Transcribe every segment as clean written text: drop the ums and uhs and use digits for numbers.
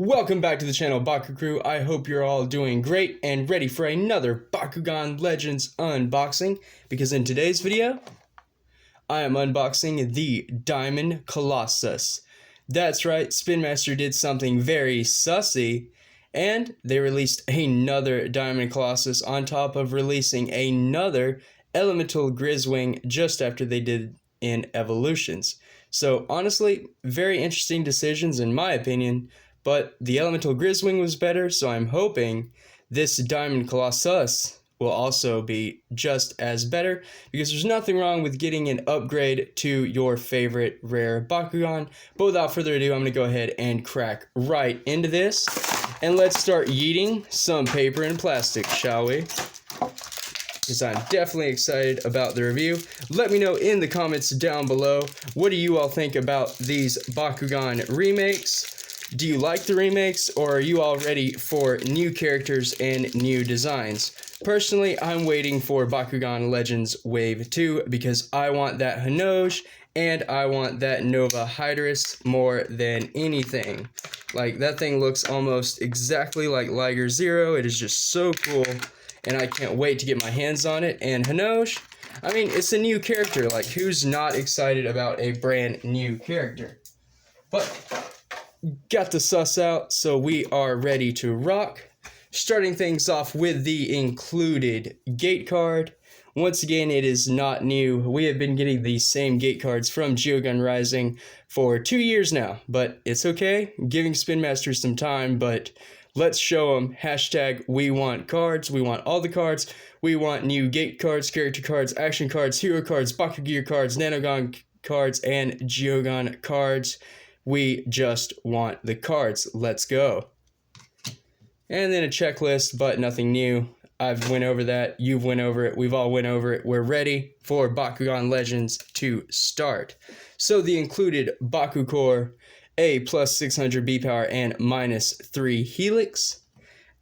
Welcome back to the channel, Baku Crew. I hope you're all doing great and ready for another Bakugan Legends unboxing, because in today's video, I am unboxing the Diamond Colossus. That's right, Spinmaster did something very sussy, and they released another Diamond Colossus on top of releasing another Elemental Grizzwing just after they did in Evolutions. So honestly, very interesting decisions in my opinion. But the Elemental Grizzwing was better, so I'm hoping this Diamond Colossus will also be just as better, because there's nothing wrong with getting an upgrade to your favorite rare Bakugan. But without further ado, I'm going to go ahead and crack right into this. And let's start yeeting some paper and plastic, shall we? Because I'm definitely excited about the review. Let me know in the comments down below, what do you all think about these Bakugan remakes? Do you like the remakes, or are you all ready for new characters and new designs? Personally, I'm waiting for Bakugan Legends Wave 2 because I want that Hinoge and I want that Nova Hydrus more than anything. Like, that thing looks almost exactly like Liger Zero. It is just so cool, and I can't wait to get my hands on it. And Hinoge, I mean, it's a new character. Like, who's not excited about a brand new character? But got the sus out, so we are ready to rock. Starting things off with the included gate card. Once again, it is not new. We have been getting these same gate cards from Geogun Rising for 2 years now, but it's okay. Giving Spinmaster some time, but let's show them. Hashtag we want cards. We want all the cards. We want new gate cards, character cards, action cards, hero cards, Bakugear cards, Nanogon cards, and Geogun cards. We just want the cards. Let's go. And then a checklist, but nothing new. I've went over that. You've went over it. We've all went over it. We're ready for Bakugan Legends to start. So the included Baku Core, a plus 600 B power and minus 3 Helix,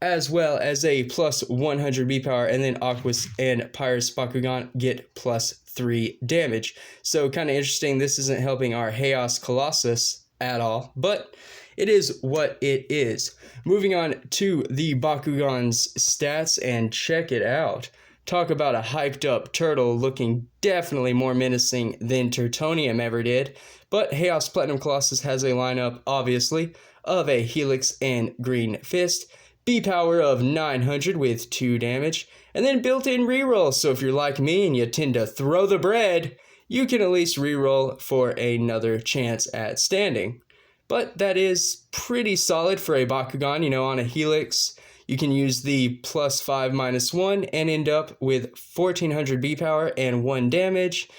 as well as a plus 100 B power, and then Aquas and Pyrus Bakugan get plus 3 damage. So kind of interesting. This isn't helping our Chaos Colossus at all, but it is what it is. Moving on to the Bakugan's stats, and check it out. Talk about a hyped up turtle looking definitely more menacing than Tertonium ever did. But Chaos Platinum Colossus has a lineup, obviously, of a Helix and Green Fist, B power of 900 with 2 damage, and then built-in reroll. So if you're like me and you tend to throw the bread, you can at least reroll for another chance at standing. But that is pretty solid for a Bakugan. You know, on a Helix, you can use the plus 5 minus 1 and end up with 1400 B power and 1 damage.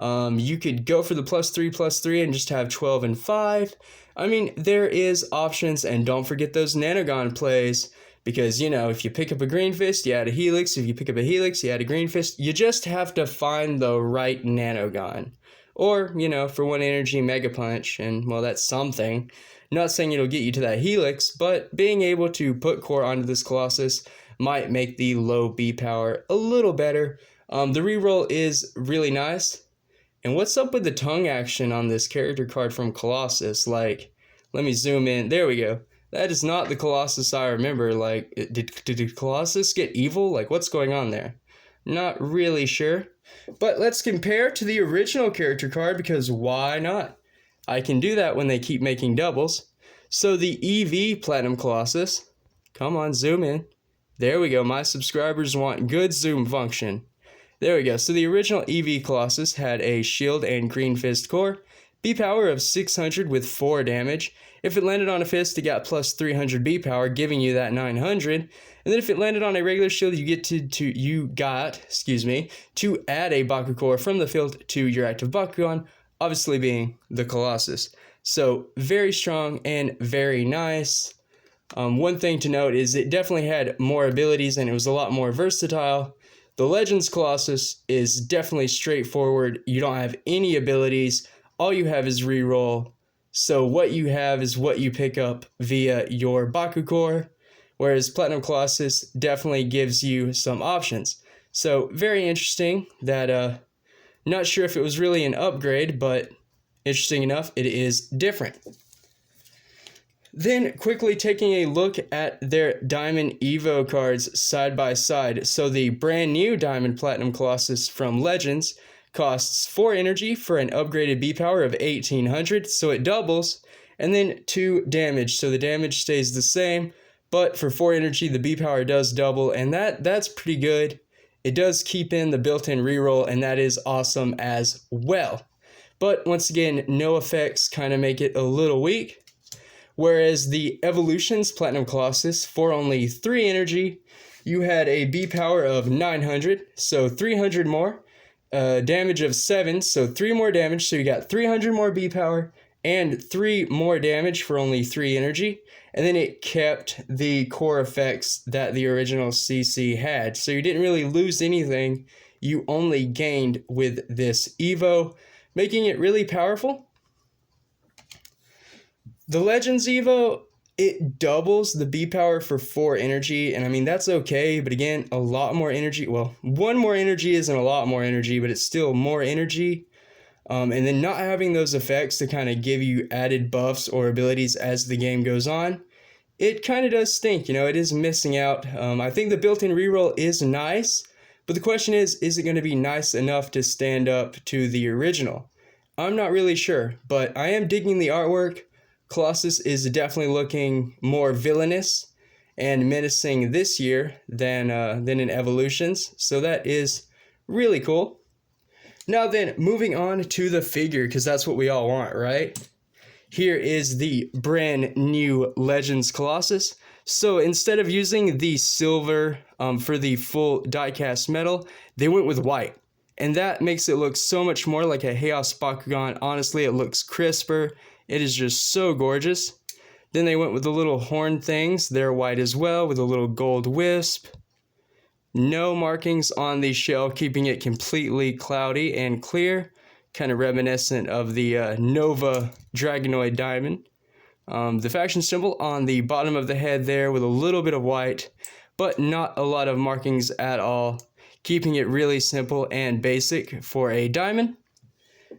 You could go for the plus 3 and just have 12 and 5. I mean, there is options, and don't forget those Nanogon plays. Because, you know, if you pick up a Green Fist, you add a Helix. If you pick up a Helix, you add a Green Fist. You just have to find the right Nanogon. Or, you know, for 1 energy, Mega Punch, and, well, that's something. Not saying it'll get you to that Helix, but being able to put Core onto this Colossus might make the low B power a little better. The reroll is really nice. And what's up with the tongue action on this character card from Colossus? Like, let me zoom in. There we go. That is not the Colossus I remember. Like, did Colossus get evil? Like, what's going on there? Not really sure. But let's compare to the original character card, because why not? I can do that when they keep making doubles. So the EV Platinum Colossus. Come on, zoom in. There we go. My subscribers want good zoom function. There we go. So the original EV Colossus had a shield and Green Fist core. B power of 600 with 4 damage. If it landed on a fist, it got plus 300 B power, giving you that 900. And then if it landed on a regular shield, you get to add a Baku Core from the field to your active Bakugan, obviously being the Colossus. So very strong and very nice. One thing to note is it definitely had more abilities and it was a lot more versatile. The Legends Colossus is definitely straightforward. You don't have any abilities. All you have is reroll. So what you have is what you pick up via your Baku Core, whereas Platinum Colossus definitely gives you some options. So very interesting that, not sure if it was really an upgrade, but interesting enough, it is different. Then quickly taking a look at their Diamond Evo cards side by side. So the brand new Diamond Platinum Colossus from Legends costs 4 energy for an upgraded B power of 1800, so it doubles, and then 2 damage, so the damage stays the same, but for 4 energy the B power does double, and that's pretty good. It does keep in the built-in reroll, and that is awesome as well. But once again, no effects kind of make it a little weak. Whereas the Evolutions Platinum Colossus, for only 3 energy, you had a B power of 900, so 300 more. Damage of 7, so 3 more damage, so you got 300 more B power, and 3 more damage for only 3 energy. And then it kept the core effects that the original CC had. So you didn't really lose anything, you only gained with this Evo, making it really powerful. The Legends Evo, it doubles the B power for 4 energy, and I mean, that's okay, but again, a lot more energy. Well, 1 more energy isn't a lot more energy, but it's still more energy. And then not having those effects to kind of give you added buffs or abilities as the game goes on, it kind of does stink, you know, it is missing out. I think the built-in reroll is nice, but the question is it going to be nice enough to stand up to the original? I'm not really sure, but I am digging the artwork. Colossus is definitely looking more villainous and menacing this year than in Evolutions, so that is really cool. Now then, moving on to the figure, because that's what we all want, right? Here is the brand new Legends Colossus. So instead of using the silver for the full die-cast metal, they went with white. And that makes it look so much more like a Chaos Bakugan. Honestly, it looks crisper. It is just so gorgeous. Then they went with the little horn things. They're white as well with a little gold wisp. No markings on the shell, keeping it completely cloudy and clear. Kind of reminiscent of the Nova Dragonoid Diamond. The faction symbol on the bottom of the head there with a little bit of white, but not a lot of markings at all. Keeping it really simple and basic for a diamond.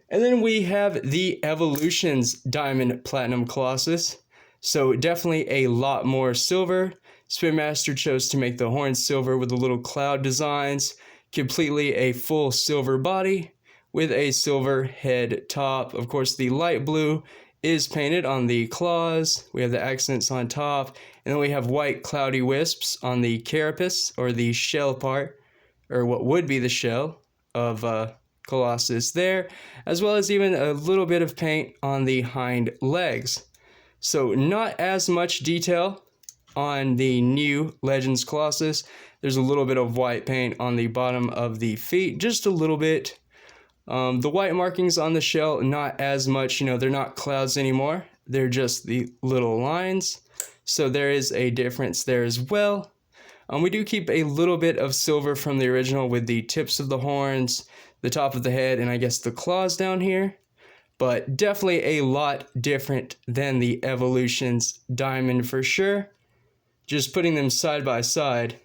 And then we have the Evolutions Diamond Platinum Colossus. So definitely a lot more silver. Spinmaster chose to make the horn silver with the little cloud designs. Completely a full silver body with a silver head top. Of course, the light blue is painted on the claws. We have the accents on top. And then we have white cloudy wisps on the carapace, or the shell part, or what would be the shell of Colossus there, as well as even a little bit of paint on the hind legs. So not as much detail on the new Legends Colossus. There's a little bit of white paint on the bottom of the feet, just a little bit. The white markings on the shell, not as much, you know, they're not clouds anymore. They're just the little lines. So there is a difference there as well. We do keep a little bit of silver from the original with the tips of the horns, the top of the head, and I guess the claws down here. But definitely a lot different than the Evolutions Diamond for sure. Just putting them side by side,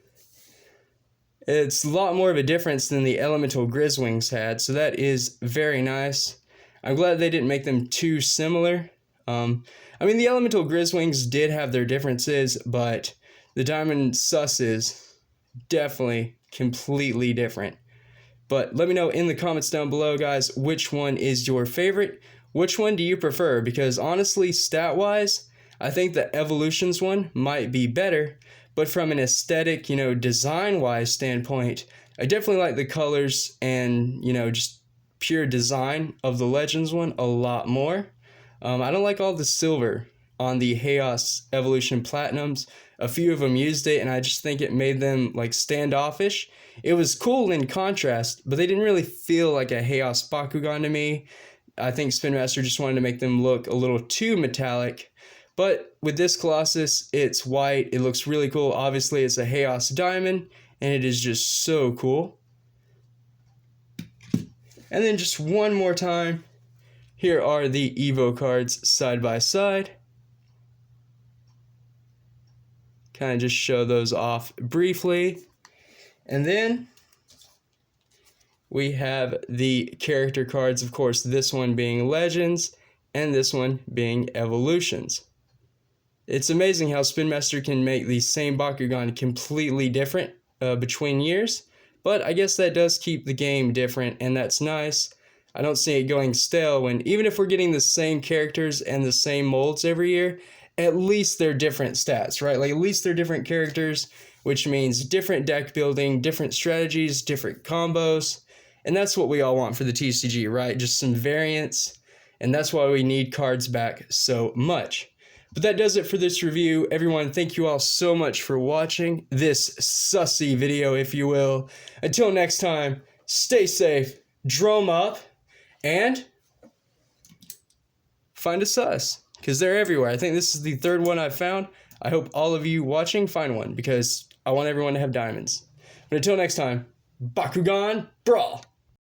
it's a lot more of a difference than the Elemental Grizzwings had, so that is very nice. I'm glad they didn't make them too similar. I mean, the Elemental Grizzwings did have their differences, but the Diamond Susses definitely completely different. But let me know in the comments down below, guys, which one is your favorite? Which one do you prefer? Because honestly, stat-wise, I think the Evolutions one might be better, but from an aesthetic, you know, design-wise standpoint, I definitely like the colors and, you know, just pure design of the Legends one a lot more. I don't like all the silver on the Chaos Evolution Platinums. A few of them used it, and I just think it made them, like, standoffish. It was cool in contrast, but they didn't really feel like a Chaos Bakugan to me. I think Spinmaster just wanted to make them look a little too metallic. But with this Colossus, it's white. It looks really cool. Obviously, it's a Chaos Diamond, and it is just so cool. And then just one more time, here are the Evo cards side by side. Kind of just show those off briefly. And then we have the character cards, of course, this one being Legends and this one being Evolutions. It's amazing how Spinmaster can make the same Bakugan completely different between years, but I guess that does keep the game different, and that's nice. I don't see it going stale when, even if we're getting the same characters and the same molds every year, at least they're different stats, right? Like, at least they're different characters, which means different deck building, different strategies, different combos, and that's what we all want for the TCG, right? Just some variance, and that's why we need cards back so much. But that does it for this review. Everyone, thank you all so much for watching this sussy video, if you will. Until next time, stay safe, drum up, and find a sus, because they're everywhere. I think this is the third one I've found. I hope all of you watching find one, because I want everyone to have diamonds. But until next time, Bakugan Brawl!